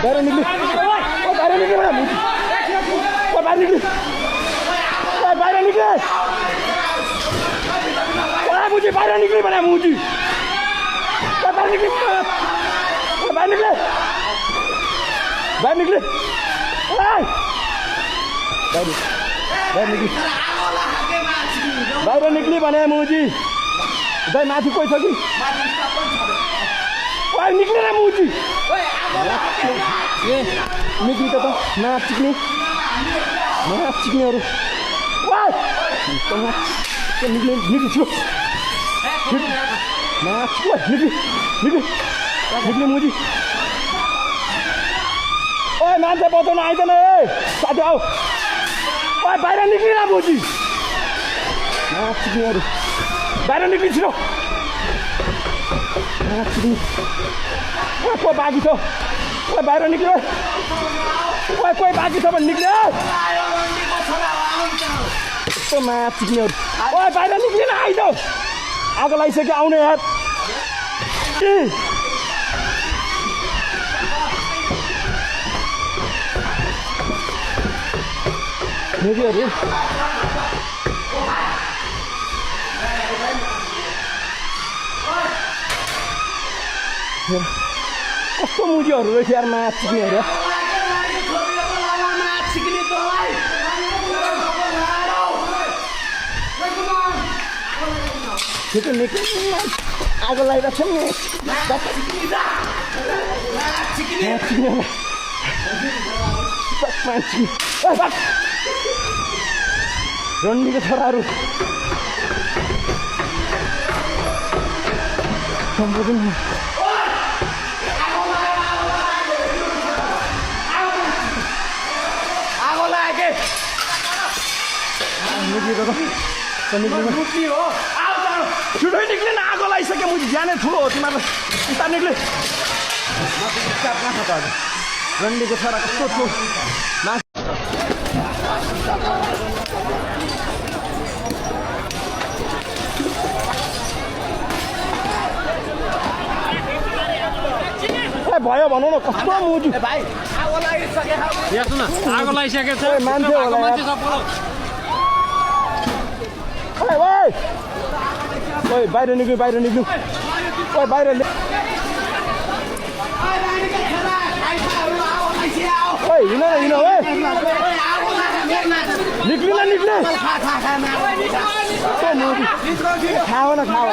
बाहर निकले बाहर निकले बड़ा मुझे बाहर निकले बाहर निकले मुझे बाहर निकले बड़ा मुझे बाहर निकले बाहर निकले बाहर निकले बाहर निकली भने मुजी दाइ माथि कोही छ कि ओइ निक्ले न मुजी ए निक्ली त नाचिक्ने नाचिक्नेहरु ओइ निक्ले निक्ले छु नाच्नु निक्ले निक्ले निक्ले मुजी ओइ मान्छे बचाउन आइदैन ए साथी आऊ ओइ बाहिर निक्ली न मुजी नाच्नेहरु बाहिर निक्ली छिटो नाच्ने को बाँकी छ ओ बाहिर निक्ल्यो ओ कोही बाँकी छ भने निक्ल्यो यस्तो नाच्नेहरु ओ बाहिर निक्लिन आइज आगो लागिसक्यो आउने यार निक्ल्यो कस्तो मुजीहरू रहेछ यार नाच्नेहरू छिटो निक्ल्यो आगो लगाइरहेको छ नि रन्डीको छोराहरू सम्बोधन छिटो निक्ले न आगो लगाइसक्यो मुझे ज्यानै ठुलो हो तिमीहरू उता निक्ले रन्डीको छोरा कस्तो ठुलो भयो भनौँ न कस्तो मुजी भाइ आगो लागिसकेको छ मान्छे ओइ बाहिर निक्ल्यो बाहिर निक्ल्यो ओइ बाहिर ओइ हिँड न हिँड ओइ निक्लिन निक्ले खाओ न खाओ